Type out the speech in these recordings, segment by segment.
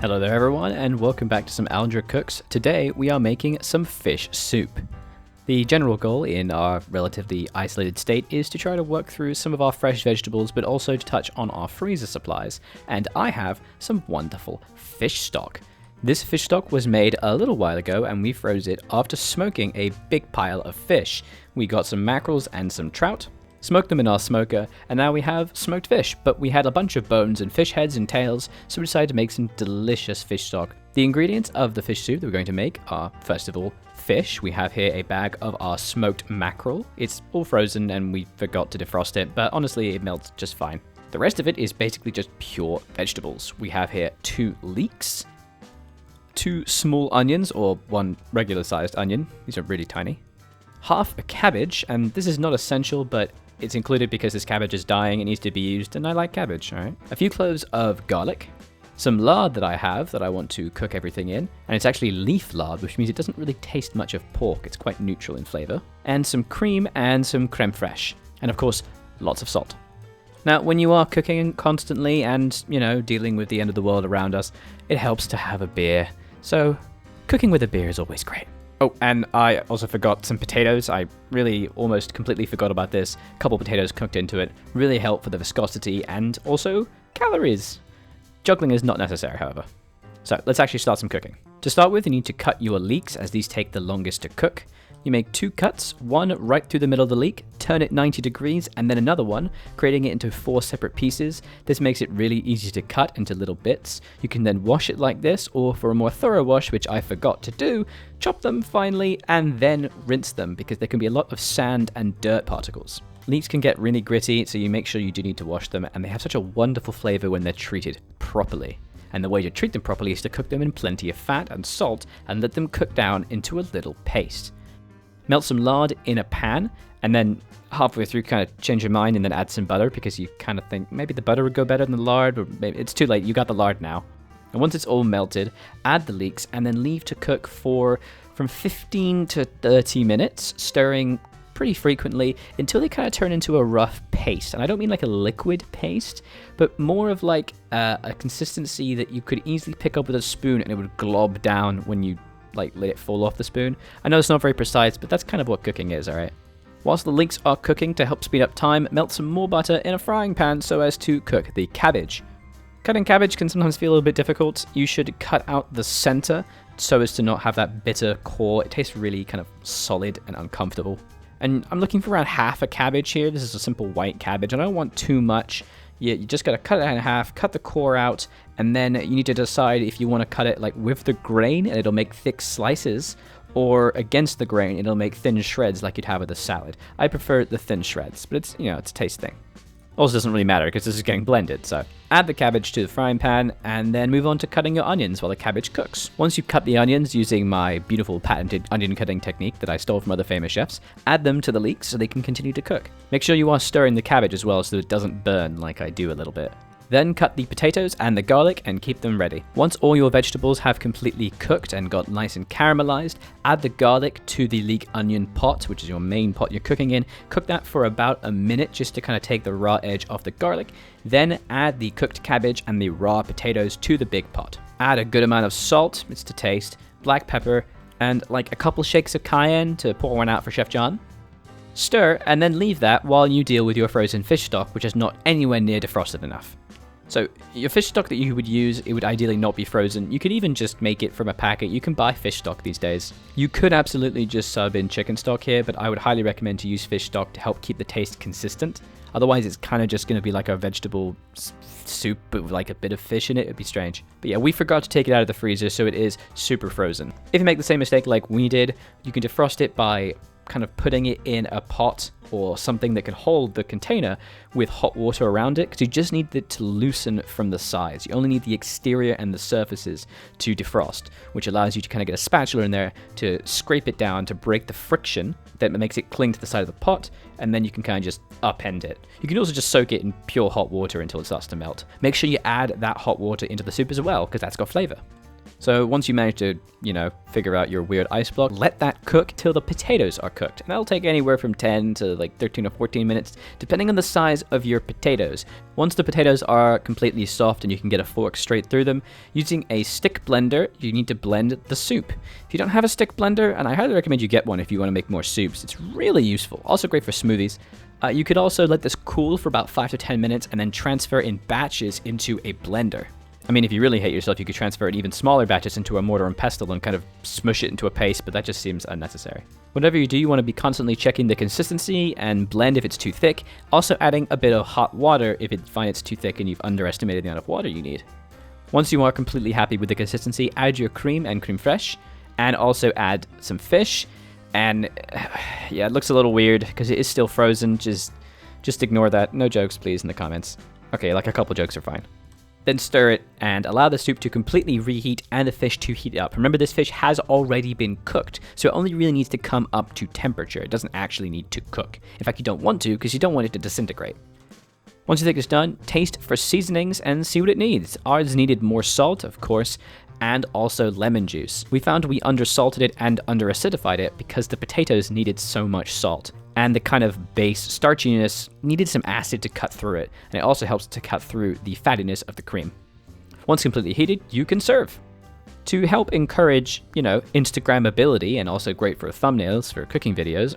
Hello there everyone, and welcome back to some Aldra Cooks. Today we are making some fish soup. The general goal in our relatively isolated state is to try to work through some of our fresh vegetables, but also to touch on our freezer supplies. And I have some wonderful fish stock. This fish stock was made a little while ago, and we froze it after smoking a big pile of fish. We got some mackerels and some trout, smoked them in our smoker, and now we have smoked fish, but we had a bunch of bones and fish heads and tails, so we decided to make some delicious fish stock. The ingredients of the fish soup that we're going to make are, first of all, fish. We have here a bag of our smoked mackerel. It's all frozen and we forgot to defrost it, but honestly it melts just fine. The rest of it is basically just pure vegetables. We have here 2 leeks, 2 small onions, or 1 regular sized onion. These are really tiny. Half a cabbage, and this is not essential, but it's included because this cabbage is dying, it needs to be used, and I like cabbage, alright? A few cloves of garlic, some lard that I have that I want to cook everything in, and it's actually leaf lard, which means it doesn't really taste much of pork, it's quite neutral in flavor, and some cream and some creme fraiche, and of course, lots of salt. Now, when you are cooking constantly and, dealing with the end of the world around us, it helps to have a beer, so cooking with a beer is always great. Oh, and I also forgot some potatoes. I really almost completely forgot about this. A couple potatoes cooked into it really help for the viscosity and also calories. Juggling is not necessary, however. So let's actually start some cooking. To start with, you need to cut your leeks, as these take the longest to cook. You make 2 cuts, one right through the middle of the leek, turn it 90 degrees, and then another one, creating it into 4 separate pieces. This makes it really easy to cut into little bits. You can then wash it like this, or for a more thorough wash, which I forgot to do, chop them finely and then rinse them, because there can be a lot of sand and dirt particles. Leeks can get really gritty, so you make sure you do need to wash them, and they have such a wonderful flavor when they're treated properly. And the way to treat them properly is to cook them in plenty of fat and salt, and let them cook down into a little paste. Melt some lard in a pan, and then halfway through kind of change your mind and then add some butter, because you kind of think maybe the butter would go better than the lard, or maybe it's too late, you got the lard now. And once it's all melted, add the leeks and then leave to cook for from 15 to 30 minutes, stirring pretty frequently until they kind of turn into a rough paste. And I don't mean like a liquid paste, but more of like a consistency that you could easily pick up with a spoon and it would glob down when you let it fall off the spoon. I know it's not very precise, but that's kind of what cooking is, alright? Whilst the leeks are cooking, to help speed up time, melt some more butter in a frying pan so as to cook the cabbage. Cutting cabbage can sometimes feel a little bit difficult. You should cut out the center so as to not have that bitter core. It tastes really kind of solid and uncomfortable. And I'm looking for around half a cabbage here. This is a simple white cabbage. I don't want too much. You just gotta cut it in half, cut the core out, and then you need to decide if you want to cut it like with the grain and it'll make thick slices, or against the grain it'll make thin shreds like you'd have with a salad. I prefer the thin shreds, but it's it's a taste thing. Also doesn't really matter because this is getting blended, so add the cabbage to the frying pan and then move on to cutting your onions while the cabbage cooks. Once you've cut the onions using my beautiful patented onion cutting technique that I stole from other famous chefs, add them to the leeks so they can continue to cook. Make sure you are stirring the cabbage as well so it doesn't burn like I do a little bit. Then cut the potatoes and the garlic and keep them ready. Once all your vegetables have completely cooked and got nice and caramelized, add the garlic to the leek onion pot, which is your main pot you're cooking in. Cook that for about a minute just to kind of take the raw edge off the garlic. Then add the cooked cabbage and the raw potatoes to the big pot. Add a good amount of salt, it's to taste, black pepper, and like a couple shakes of cayenne to pour one out for Chef John. Stir and then leave that while you deal with your frozen fish stock, which is not anywhere near defrosted enough. So your fish stock that you would use, it would ideally not be frozen. You could even just make it from a packet. You can buy fish stock these days. You could absolutely just sub in chicken stock here, but I would highly recommend to use fish stock to help keep the taste consistent. Otherwise, it's kind of just going to be like a vegetable soup, but with like a bit of fish in it. It'd be strange. But yeah, we forgot to take it out of the freezer, so it is super frozen. If you make the same mistake like we did, you can defrost it by kind of putting it in a pot or something that can hold the container with hot water around it, because you just need it to loosen from the sides. You only need the exterior and the surfaces to defrost, which allows you to kind of get a spatula in there to scrape it down to break the friction that makes it cling to the side of the pot, and then you can kind of just upend it. You can also just soak it in pure hot water until it starts to melt. Make sure you add that hot water into the soup as well, because that's got flavor. So once you manage to, figure out your weird ice block, let that cook till the potatoes are cooked. And that'll take anywhere from 10 to like 13 or 14 minutes, depending on the size of your potatoes. Once the potatoes are completely soft and you can get a fork straight through them, using a stick blender, you need to blend the soup. If you don't have a stick blender, and I highly recommend you get one if you want to make more soups, it's really useful. Also great for smoothies. You could also let this cool for about 5 to 10 minutes and then transfer in batches into a blender. I mean, if you really hate yourself, you could transfer in even smaller batches into a mortar and pestle and kind of smush it into a paste, but that just seems unnecessary. Whatever you do, you want to be constantly checking the consistency and blend if it's too thick, also adding a bit of hot water if you find it's too thick and you've underestimated the amount of water you need. Once you are completely happy with the consistency, add your cream and creme fraiche, and also add some fish. And yeah, it looks a little weird because it is still frozen. Just ignore that. No jokes, please, in the comments. Okay, like a couple jokes are fine. Then stir it and allow the soup to completely reheat and the fish to heat up. Remember, this fish has already been cooked, so it only really needs to come up to temperature. It doesn't actually need to cook. In fact, you don't want to because you don't want it to disintegrate. Once you think it's done, taste for seasonings and see what it needs. Ours needed more salt, of course, and also lemon juice. We found we undersalted it and underacidified it because the potatoes needed so much salt. And the kind of base starchiness needed some acid to cut through it, and it also helps to cut through the fattiness of the cream. Once completely heated, you can serve. To help encourage, Instagrammability, and also great for thumbnails for cooking videos,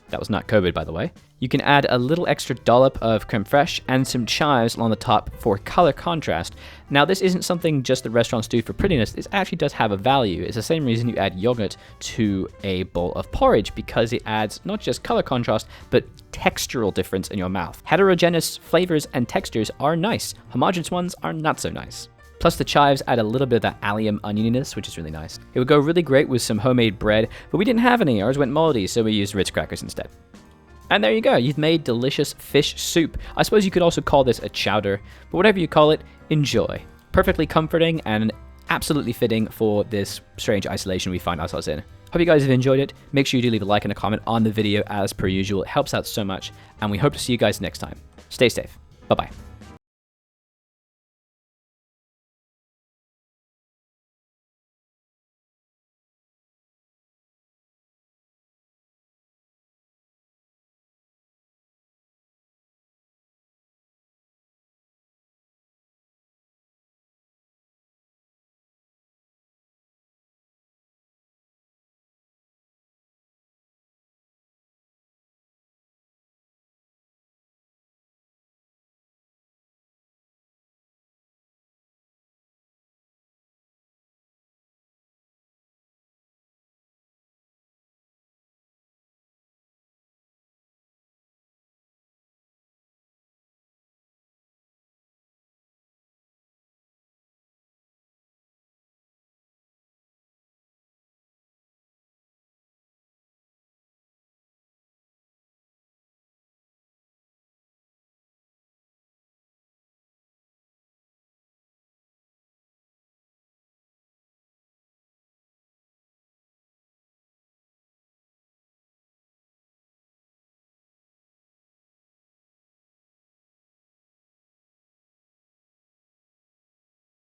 that was not COVID, by the way, you can add a little extra dollop of creme fraiche and some chives along the top for color contrast. Now, this isn't something just the restaurants do for prettiness. This actually does have a value. It's the same reason you add yogurt to a bowl of porridge, because it adds not just color contrast, but textural difference in your mouth. Heterogeneous flavors and textures are nice. Homogeneous ones are not so nice. Plus, the chives add a little bit of that allium onioniness, which is really nice. It would go really great with some homemade bread, but we didn't have any. Ours went moldy, so we used Ritz crackers instead. And there you go. You've made delicious fish soup. I suppose you could also call this a chowder, but whatever you call it, enjoy. Perfectly comforting and absolutely fitting for this strange isolation we find ourselves in. Hope you guys have enjoyed it. Make sure you do leave a like and a comment on the video as per usual. It helps out so much, and we hope to see you guys next time. Stay safe. Bye-bye.